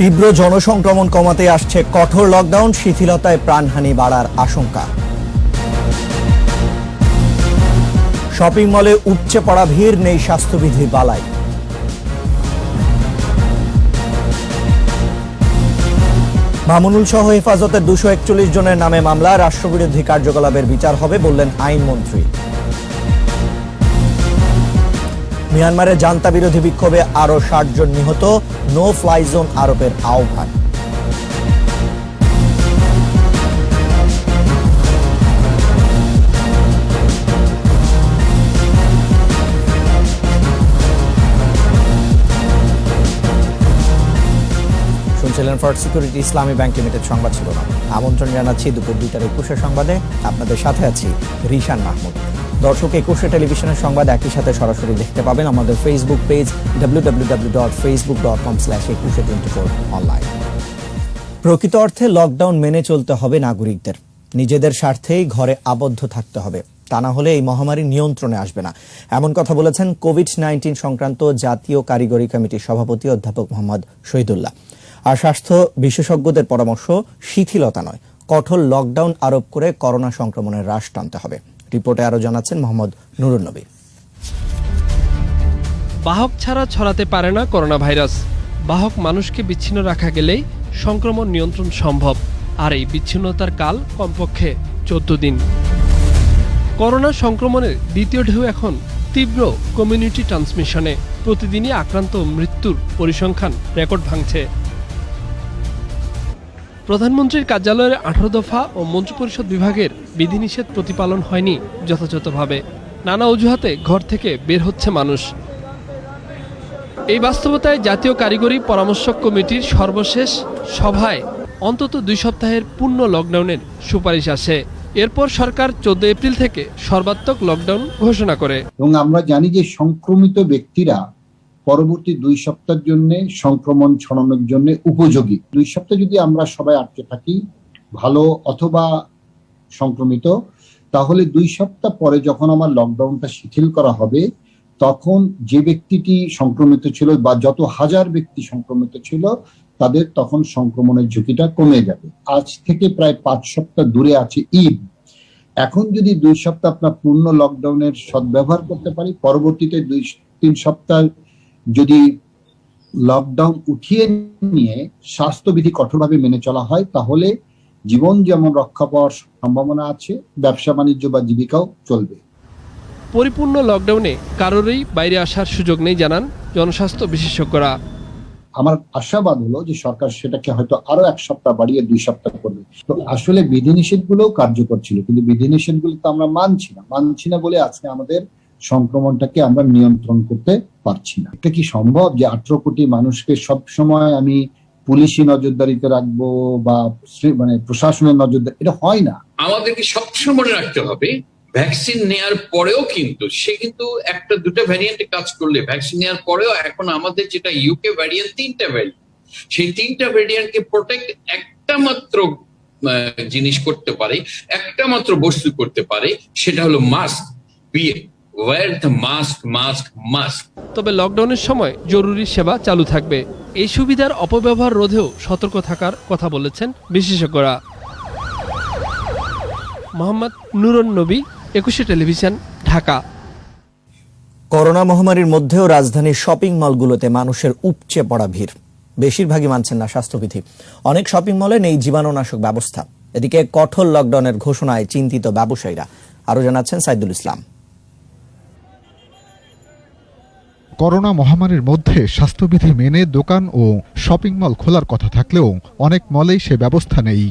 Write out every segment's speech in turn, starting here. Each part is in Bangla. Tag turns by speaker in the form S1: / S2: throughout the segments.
S1: তীব্র জনসংক্রমণ কমাতে আসছে কঠোর লকডাউন, শিথিলতায় প্রাণহানি বাড়ার আশঙ্কা। শপিং মলে উপচে পড়া ভিড়, নেই স্বাস্থ্যবিধি বালাই। মামুনুল সহ হেফাজতের 241 জনের নামে মামলা, রাষ্ট্রবিরোধী কার্যকলাপের বিচার হবে বললেন আইনমন্ত্রী। মিয়ানমারে জান্তা বিরোধী বিক্ষোভে আরো 60 জন নিহত, নো ফ্লাই জোন আরোপের আহ্বান। শুনছিলেন for security Islami bank limited সংবাদ ছিল না। আমন্ত্রণ জানাচ্ছি দুপুর 2টার 21 সংবাদে। আপনাদের সাথে আছি রিশান মাহমুদ। দর্শক, 21 টেলিভিশনের সংবাদ একই সাথে সরাসরি দেখতে পাবেন আমাদের ফেসবুক পেজ www.facebook.com/2124 অনলাইন। প্রকৃত অর্থে লকডাউন মেনে চলতে হবে নাগরিকদের। নিজেদের স্বার্থেই ঘরে আবদ্ধ থাকতে হবে, তা না হলে এই মহামারী নিয়ন্ত্রণে আসবে না, এমন কথা বলেছেন কোভিড-19 সংক্রান্ত জাতীয় কারিগরি কমিটির সভাপতি অধ্যাপক মোহাম্মদ শহীদুল্লাহ। আর স্বাস্থ্য বিশেষজ্ঞদের পরামর্শ, শিথিলতা নয়, কঠোর লকডাউন আরোপ করে করোনা সংক্রমণের হ্রাস টানতে হবে। রিপোর্টে আরো জানাচ্ছেন মোহাম্মদ নুরুন নবী।
S2: বাহক ছাড়া ছড়াতে পারে না করোনা ভাইরাস। বাহক মানুষকে বিচ্ছিন্ন রাখা গেলেই সংক্রমণ নিয়ন্ত্রণ সম্ভব, আর এই বিচ্ছিন্নতার কাল কমপক্ষে 14 দিন। করোনা সংক্রমণের দ্বিতীয় ঢেউ এখন তীব্র কমিউনিটি ট্রান্সমিশনে। প্রতিদিনই আক্রান্ত মৃত্যুর পরিসংখ্যান রেকর্ড ভাঙছে। প্রধানমন্ত্রীর কার্যালয়ের 18 দফা ও মন্ত্রিপরিষদ বিভাগের বিধিনিষেধ প্রতিপালন হয়নি যথাযথভাবে। নানা অজুহাতে ঘর থেকে বের হচ্ছে মানুষ। এই বাস্তবতায় জাতীয় কারিগরি পরামর্শক কমিটির সর্বশেষ সভায় অন্তত 2 সপ্তাহের পূর্ণ লকডাউনের সুপারিশ আসে। এরপর সরকার 14 এপ্রিল থেকে সর্বাত্মক লকডাউন ঘোষণা করে।
S3: এবং আমরা জানি যে সংক্রমিত ব্যক্তিরা পরবর্তী 2 সপ্তাহের জন্য সংক্রমণ ছড়ানোর জন্য উপযোগী। 2 সপ্তাহ যদি আমরা সবাই আটকে থাকি ভালো অথবা সংক্রমিত, তাহলে 2 সপ্তাহ পরে যখন আমার লকডাউনটা শিথিল করা হবে, তখন যে ব্যক্তিটি সংক্রমিত ছিল বা যত হাজার ব্যক্তি সংক্রমিত ছিল তাদের তখন সংক্রমণের ঝুঁকিটা কমে যাবে। আজ থেকে প্রায় 5 সপ্তাহ দূরে আছে ঈদ। এখন যদি 2 সপ্তাহ আপনার পূর্ণ লকডাউনের সদ্ব্যবহার করতে পারি, পরবর্তীতে 2-3 সপ্তাহ যদি লকডাউন উঠিয়ে নিয়ে স্বাস্থ্যবিধি কঠোরভাবে মেনে চলা হয়, তাহলে জীবন যেমন রক্ষা পাওয়ার সম্ভাবনা আছে, ব্যবসা বাণিজ্য বা জীবিকাও চলবে।
S2: পরিপূর্ণ লকডাউনে কারোরই বাইরে আসার সুযোগ নেই জানান জনস্বাস্থ্য বিশেষজ্ঞরা।
S3: আমার আশাবাদ হলো যে সরকার সেটাকে হয়তো আরো 1 সপ্তাহ বাড়িয়ে 2 সপ্তাহ করবে। তো আসলে বিধিনিষেধ গুলোও কার্যকর ছিল, কিন্তু বিধিনিষেধ গুলো তো আমরা মানছি না বলে আজকে আমাদের সংক্রমণটাকে আমরা নিয়ন্ত্রণ করতে পারছি না। এটা কি সম্ভব যে 18 কোটি মানুষকে সব সময় আমি পুলিশি নজরদারিতে রাখবো বা প্রশাসনের নজরদারি? এটা হয় না।
S4: আমাদেরকে সবসময় মনে রাখতে হবে, ভ্যাকসিন নেয়ার পরেও কিন্তু সে কিন্তু 1-2টা ভ্যারিয়েন্টে কাজ করলে, ভ্যাকসিন নেওয়ার পরেও এখন আমাদের যেটা ইউকে ভ্যারিয়েন্ট, 3টা ভ্যারিয়েন্ট, সেই 3টা ভ্যারিয়েন্টকে প্রোটেক্ট একটা মাত্র জিনিস করতে পারে, একটা মাত্র বস্তু করতে পারে, সেটা হলো মাস্ক। Wire the mask.
S2: তবে লকডাউনের সময় জরুরি সেবা চালু থাকবে। এই সুবিধার অপব্যবহার রোধেও সতর্ক থাকার কথা বলেছেন বিশেষজ্ঞরা। মোহাম্মদ নুরুন নবী, 21 টেলিভিশন, ঢাকা।
S1: করোনা মহামারীর মধ্যেও রাজধানীর শপিং মলগুলোতে মানুষের উপচে পড়া ভিড়। বেশিরভাগই মানছেন না স্বাস্থ্যবিধি। অনেক শপিং মলে নেই জীবাণুনাশক ব্যবস্থা। এদিকে কঠোর লকডাউনের ঘোষণায় চিন্তিত ব্যবসায়ীরা। আরো জানাচ্ছেন সাইদুল ইসলাম।
S5: করোনা মহামারীর মধ্যে স্বাস্থ্যবিধি মেনে দোকান ও শপিং মল খোলার কথা থাকলেও অনেক মলেই সে ব্যবস্থা নেই।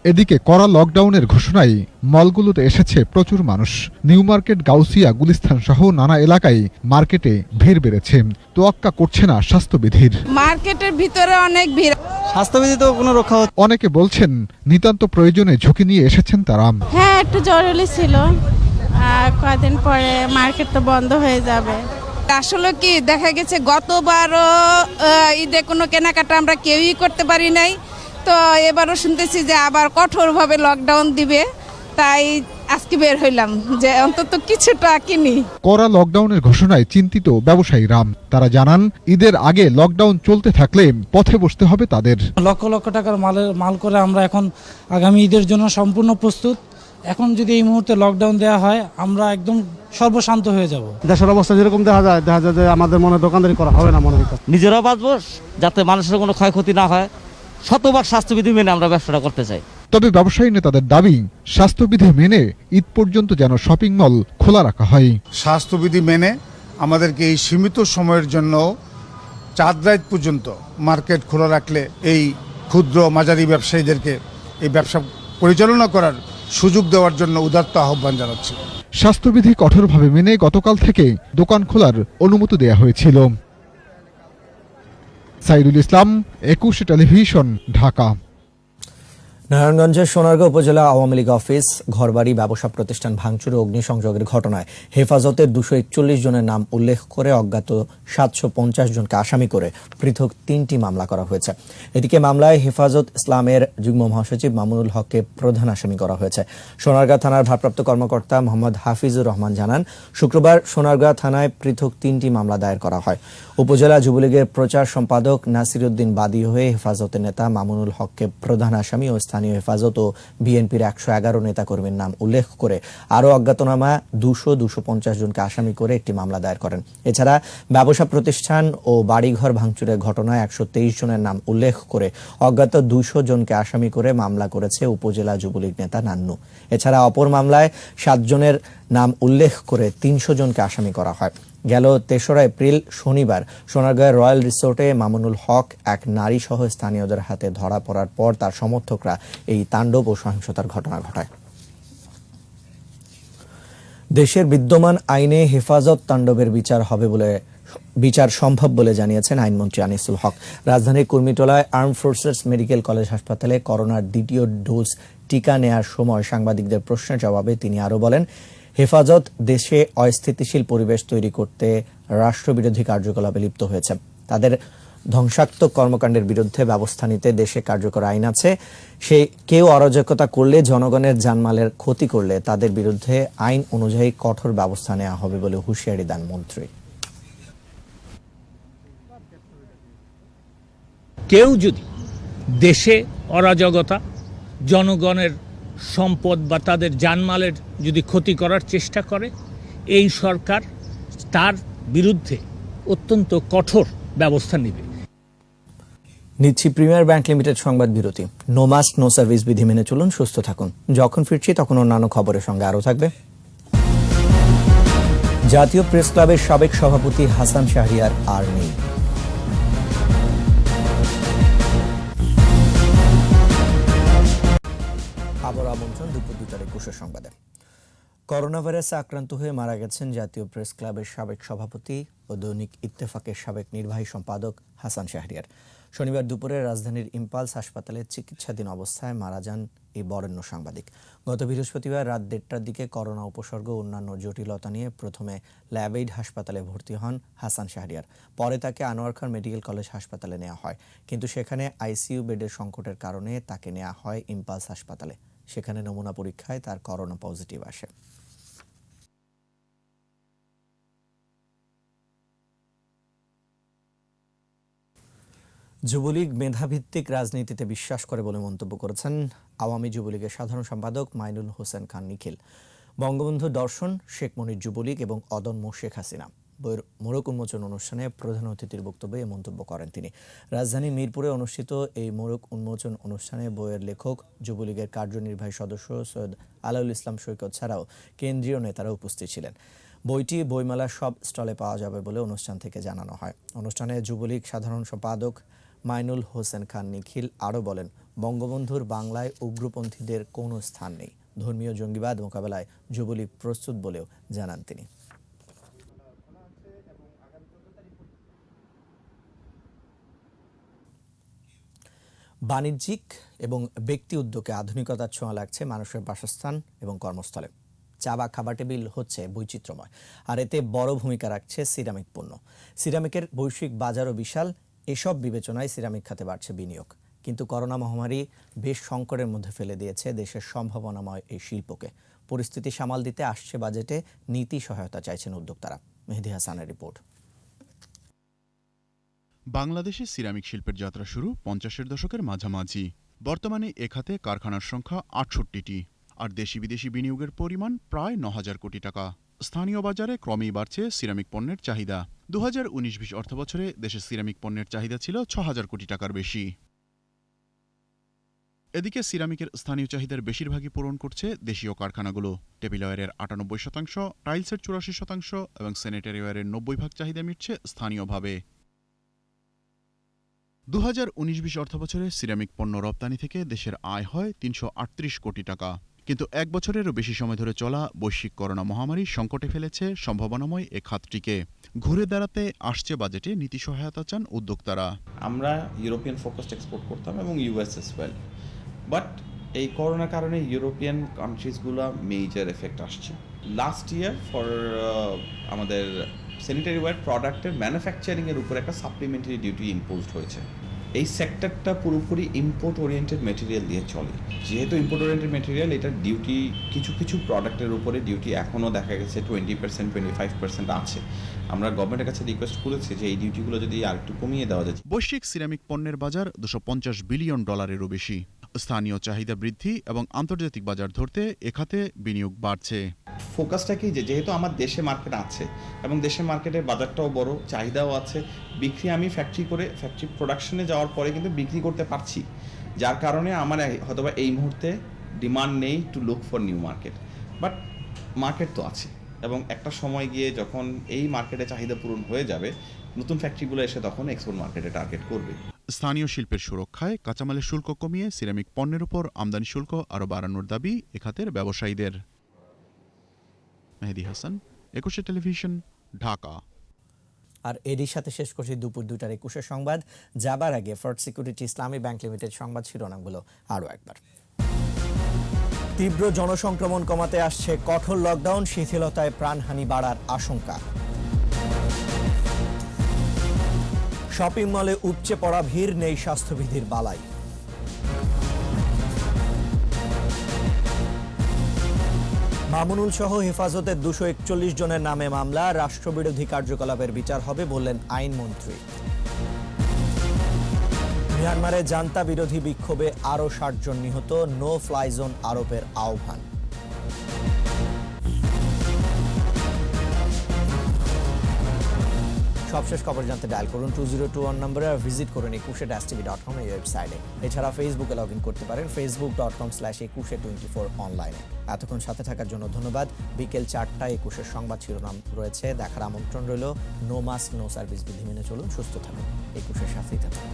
S5: এদিকে কড়া লকডাউনের ঘোষণায় মলগুলোতে এসেছে প্রচুর মানুষ। নিউ মার্কেট, গাউসিয়া, গুলিস্তান সহ নানা এলাকায় মার্কেটে ভিড় বেড়েছে। তোয়াক্কা করছে না স্বাস্থ্যবিধির।
S6: মার্কেটের ভিতরে অনেক ভিড়,
S1: স্বাস্থ্যবিধি তো কোনো রক্ষা হচ্ছে।
S5: অনেকে বলছেন নিতান্ত প্রয়োজনে ঝুঁকি নিয়ে এসেছেন তারা।
S6: হ্যাঁ, একটু জরুরি ছিল, কয়েকদিন পরে মার্কেট তো বন্ধ হয়ে যাবে। আসলে কি দেখা গেছে, গতবারও ঈদে কোনো কেনাকাটা আমরা কেউই করতে পারি নাই, তো এবারও শুনতেছি যে আবার কঠোরভাবে লকডাউন দিবে। তাই আজকে আজকে বের হইলাম যে অন্তত কিছুটা কিনি।
S5: কড়া লকডাউনের ঘোষণায় চিন্তিত ব্যবসায়ীরা। তারা জানান ঈদের আগে লকডাউন চলতে থাকলে পথে বসতে হবে তাদের।
S7: লক্ষ লক্ষ টাকার মাল করে আমরা এখন আগামী ঈদের জন্য সম্পূর্ণ প্রস্তুত। এখন যদি এই মুহূর্তে লকডাউন দেওয়া হয় আমরা একদম সর্বশান্ত হয়ে যাব।
S8: দেশের অবস্থা যেরকম দেখা যায় যে আমাদের মনে দোকানদারি করা হবে না মনে হয়।
S9: নিজেরাও বাঁচবো, যাতে মানুষের কোনো ক্ষয়ক্ষতি না হয়, শতভাগ স্বাস্থ্যবিধি মেনে আমরা ব্যবসাটা করতে চাই।
S5: তবে ব্যবসায়ী নেতাদের দাবি, স্বাস্থ্যবিধি মেনে ঈদ পর্যন্ত যেন শপিং মল খোলা রাখা হয়।
S10: স্বাস্থ্যবিধি মেনে আমাদেরকে এই সীমিত সময়ের জন্য চাঁদ রাত পর্যন্ত মার্কেট খোলা রাখলে এই ক্ষুদ্র মাঝারি ব্যবসায়ীদেরকে এই ব্যবসা পরিচালনা করার সুযোগ দেওয়ার জন্য উদাত্ত আহ্বান জানাচ্ছি।
S5: স্বাস্থ্যবিধি কঠোরভাবে মেনে গতকাল থেকে দোকান খোলার অনুমতি দেয়া হয়েছিল। সাইদুল ইসলাম, 21 টেলিভিশন, ঢাকা।
S1: নারায়ণগঞ্জের সোনারগাঁও উপজেলা আওয়ামী লীগ অফিস, ঘরবাড়ি, ব্যবসা প্রতিষ্ঠান ভাঙচুর ও অগ্নিসংযোগের ঘটনায় হেফাজতের 241 জনের নাম উল্লেখ করে অজ্ঞাত 750 জনকে আসামি করে পৃথক 3টি মামলা করা হয়েছে। এদিকে মামলায় হেফাজত ইসলামের যুগ্ম মহাসচিব মামুনুল হককে প্রধান আসামি করা হয়েছে। সোনারগাঁও থানার ভারপ্রাপ্ত কর্মকর্তা মোহাম্মদ হাফিজুর রহমান জানান, শুক্রবার সোনারগাঁও থানায় পৃথক 3টি মামলা দায়ের করা হয়। উপজেলা যুবলীগের প্রচার সম্পাদক নাসির উদ্দিন বাদী হয়ে হেফাজতের নেতা মামুনুল হককে প্রধান আসামি ও স্থানীয় হেফাজত ও বিএনপির 111 নেতাকর্মীর নাম উল্লেখ করে আরও অজ্ঞাতনামা 250 জনকে আসামি করে একটি মামলা দায়ের করেন। এছাড়া ব্যবসা প্রতিষ্ঠান ও বাড়িঘর ভাঙচুরের ঘটনায় 123 জনের নাম উল্লেখ করে অজ্ঞাত 200 জনকে আসামি করে মামলা করেছে উপজেলা যুবলীগ নেতা নান্নু। এছাড়া অপর মামলায় 7 জনের নাম উল্লেখ করে 300 জনকে আসামি করা হয়। গেল 3রা এপ্রিল শনিবার সোনারগাঁয়ের রয়্যাল রিসোর্টে মামুনুল হক এক নারী সহ স্থানীয়দের হাতে ধরা পড়ার পর তার সমর্থকরা এই তাণ্ডব ও সহিংসতার ঘটনা ঘটায়। দেশের বিদ্যমান আইনে হেফাজত তাণ্ডবের বিচার সম্ভব বলে জানিয়েছেন আইনমন্ত্রী আনিসুল হক। রাজধানীর কুর্মিটোলায় আর্ম ফোর্সেস মেডিকেল কলেজ হাসপাতালে করোনার 2য় ডোজ টিকা নেয়ার সময় সাংবাদিকদের প্রশ্নের জবাবে তিনি আরও বলেন, হেফাজত দেশে অস্থিতিশীল পরিবেশ তৈরি করতে রাষ্ট্রবিরোধী কার্যকলাপে লিপ্ত হয়েছে। তাদের ধ্বংসাত্মক কর্মকাণ্ডের বিরুদ্ধে ব্যবস্থা নিতে দেশে কার্যকর আইন আছে। কেউ অরাজকতা করলে, জনগণের জানমালের ক্ষতি করলে তাদের বিরুদ্ধে আইন অনুযায়ী কঠোর ব্যবস্থা নেওয়া হবে বলে হুঁশিয়ারি দেন মন্ত্রী।
S11: কেউ যদি দেশে অরাজকতা, জনগণের সম্পদ বা তাদের জানমালের যদি ক্ষতি করার চেষ্টা করে, এই সরকার তার বিরুদ্ধে অত্যন্ত কঠোর ব্যবস্থা নেবে।
S1: নিচ্ছি প্রিমিয়ার ব্যাংক লিমিটেড সংবাদ বিরতি। নো মাস্ক নো সার্ভিস বিধি মেনে চলুন, সুস্থ থাকুন। যখন ফিরছি তখন অন্যান্য খবরের সঙ্গে আরও থাকবে। জাতীয় প্রেস ক্লাবের সাবেক সভাপতি হাসান শাহরিয়ার আর নেই। আবার আমন্ত্রণ দুপুর 2টার 21 সংবাদে। করোনা ভাইরাসে আক্রান্ত হয়ে মারা গেছেন জাতীয় প্রেস ক্লাবের সাবেক সভাপতি ও দৈনিক ইত্তেফাকের সাবেক নির্বাহী সম্পাদক হাসান শাহরিয়ার। শনিবার দুপুরে রাজধানীর ইম্পালস হাসপাতালে চিকিৎসাধীন অবস্থায় মারা যান এই বরেণ্য সাংবাদিক। গত বৃহস্পতিবার রাত 1টার দিকে করোনা উপসর্গ ও অন্যান্য জটিলতা নিয়ে প্রথমে ল্যাবএইড হাসপাতালে ভর্তি হন হাসান শাহরিয়ার। পরে তাকে আনোয়ার খান মেডিকেল কলেজ হাসপাতালে নেওয়া হয়, কিন্তু সেখানে আইসিইউ বেডের সংকটের কারণে তাকে নেওয়া হয় ইম্পালস হাসপাতালে। সেখানে নমুনা পরীক্ষায় তার করোনা পজিটিভ আসে। যুবলীগ মেধাভিত্তিক রাজনীতিতে বিশ্বাস করে বলে মন্তব্য করেছেন আওয়ামী যুবলীগের সাধারণ সম্পাদক মাইনুল হোসেন খান নিখিল। বঙ্গবন্ধু দর্শন, শেখ মুজিব যুবলীগ এবং অদম্য শেখ হাসিনা বইয়ের মোড়ক উন্মোচন অনুষ্ঠানে প্রধান অতিথির বক্তব্যে এ মন্তব্য করেন তিনি। রাজধানী মিরপুরে অনুষ্ঠিত এই মোড়ক উন্মোচন অনুষ্ঠানে বইয়ের লেখক, যুবলীগের কার্যনির্বাহী সদস্য সৈয়দ আলাউল ইসলাম সৈকত ছাড়াও কেন্দ্রীয় নেতারা উপস্থিত ছিলেন। বইটি বইমেলার সব স্টলে পাওয়া যাবে বলে অনুষ্ঠান থেকে জানানো হয়। অনুষ্ঠানে যুবলীগ সাধারণ সম্পাদক মাইনুল হোসেন খান নিখিল আরও বলেন, বঙ্গবন্ধুর বাংলায় উগ্রপন্থীদের কোনো স্থান নেই। ধর্মীয় জঙ্গিবাদ মোকাবেলায় যুবলীগ প্রস্তুত বলেও জানান তিনি। বাণিজ্যিক এবং ব্যক্তি উদ্যোগে আধুনিকতার ছোঁয়া লাগছে মানুষের বাসস্থান এবং কর্মস্থলে। চা বা খাবার টেবিল হচ্ছে বৈচিত্র্যময়, আর এতে বড় ভূমিকা রাখছে সিরামিক পণ্য। সিরামিকের বৈশ্বিক বাজারও বিশাল। এসব বিবেচনায় সিরামিক খাতে বাড়ছে বিনিয়োগ। কিন্তু করোনা মহামারী বেশ সংকটের মধ্যে ফেলে দিয়েছে দেশের সম্ভাবনাময় এই শিল্পকে। পরিস্থিতি সামাল দিতে আসছে বাজেটে নীতি সহায়তা চাইছেন উদ্যোক্তারা। মেহেদী হাসানের রিপোর্ট।
S12: বাংলাদেশে সিরামিক শিল্পের যাত্রা শুরু 50-এর দশকের মাঝামাঝি। বর্তমানে এ খাতে কারখানার সংখ্যা 68টি, আর দেশি বিদেশি বিনিয়োগের পরিমাণ প্রায় 9,000 কোটি টাকা। স্থানীয় বাজারে ক্রমেই বাড়ছে সিরামিক পণ্যের চাহিদা। 2019-20 অর্থবছরে দেশে সিরামিক পণ্যের চাহিদা ছিল 6,000 কোটি টাকার বেশি। এদিকে সিরামিকের স্থানীয় চাহিদার বেশিরভাগই পূরণ করছে দেশীয় কারখানাগুলো। টেবিলওয়্যারের 98%, টাইলসের 84% এবং স্যানিটারি ওয়্যারের 90% চাহিদা মিটছে স্থানীয়ভাবে। 2019-20 অর্থবছরে সিরামিক পণ্য রপ্তানি থেকে দেশের আয় হয় 338 কোটি টাকা। কিন্তু এক বছরেরও বেশি সময় ধরে চলা বৈশ্বিক করোনা মহামারী সংকটে ফেলেছে সম্ভাবনাময় এ খাতটিকে। ঘুরে দাঁড়াতে আসছে বাজেটে নীতি সহায়তা চান উদ্যোক্তারা।
S13: আমরা ইউরোপিয়ান ফোকাসড এক্সপোর্ট করতাম এবং ইউএস এস ওয়েল, বাট এই করোনার কারণে ইউরোপিয়ান কান্ট্রিজগুলো মেজর এফেক্ট আসছে। লাস্ট ইয়ার ফর আমাদের স্যানিটারি ওয়্যার প্রোডাক্টের ম্যানুফ্যাকচারিংয়ের উপর একটা সাপ্লিমেন্টারি ডিউটি ইম্পোজড হয়েছে। এই সেক্টরটা পুরোপুরি ইম্পোর্ট ওরিয়েন্টেড মেটেরিয়াল দিয়ে চলে। যেহেতু ইম্পোর্ট ওরিয়েন্টেড মেটেরিয়াল, এটার ডিউটি কিছু কিছু প্রোডাক্টের উপরে ডিউটি এখনও দেখা গেছে 20%, 25% আছে। আমরা গভর্নমেন্টের কাছে রিকোয়েস্ট করেছি যে এই ডিউটিগুলো যদি আরেকটু কমিয়ে দেওয়া যায়।
S12: বৈশ্বিক সিরামিক পণ্যের বাজার $250 বিলিয়ন বেশি। স্থানীয় চাহিদা বৃদ্ধি এবং আন্তর্জাতিক বাজার ধরতে এ খাতে বিনিয়োগ বাড়ছে।
S13: ফোকাসটা কি, যেহেতু আমার দেশে মার্কেট আছে এবং দেশের মার্কেটের বাজারটাও বড়, চাহিদাও আছে, বিক্রি আমি ফ্যাক্টরি প্রোডাকশনে যাওয়ার পরে কিন্তু বিক্রি করতে পারছি, যার কারণে আমার হয়তোবা এই মুহূর্তে ডিমান্ড নেই to look for new market, but market তো আছে এবং একটা সময় গিয়ে যখন এই মার্কেটে চাহিদা পূরণ হয়ে যাবে, নতুন ফ্যাক্টরিগুলো এসে তখন এক্সপোর্ট মার্কেটে টার্গেট করবে।
S12: স্থানীয় শিল্পের সুরক্ষায় কাঁচামালের শুল্ক কমিয়ে সিরামিক পণ্যের উপর আমদানি শুল্ক আরও বাড়ানোর দাবি এ খাতের ব্যবসায়ীদের। মেহেদী হাসান, 21 টেলিভিশন, ঢাকা।
S1: আর এরই সাথে শেষ করছি দুপুর 2টার 21 সংবাদ। যাবার আগে ফর্ট সিকিউরিটি ইসলামী ব্যাংক লিমিটেড সংবাদ শিরোনামগুলো আরও একবার। তীব্র জনসংক্রমণ কমাতে আসছে কঠোর লকডাউন, শিথিলতায় প্রাণহানি বাড়ার আশঙ্কা। শপিং মলে উপচে পড়া ভিড়, নেই স্বাস্থ্যবিধির বালাই। মামুনুল সহ হেফাজতের 241 জনের নামে মামলা, রাষ্ট্রবিরোধী কার্যকলাপের বিচার হবে বললেন আইনমন্ত্রী। মিয়ানমারে জান্তা বিরোধী বিক্ষোভে আরও 60 জন নিহত, নো ফ্লাই জোন আরোপের আহ্বান। সবশেষ খবর জানতে ডায়াল করুন 2021 নম্বরে, আর ভিজিট করুন ekushe-tv.com এই ওয়েবসাইটে। এছাড়া ফেসবুকে লগ ইন করতে পারেন facebook.com/ekushe24 অনলাইনে। এতক্ষণ সাথে থাকার জন্য ধন্যবাদ। বিকেল 4টায় একুশের সংবাদ শিরোনাম রয়েছে, দেখার আমন্ত্রণ রইল। নো মাস্ক নো সার্ভিস বিধি মেনে চলুন, সুস্থ থাকুন, একুশের সাথেই থাকুন।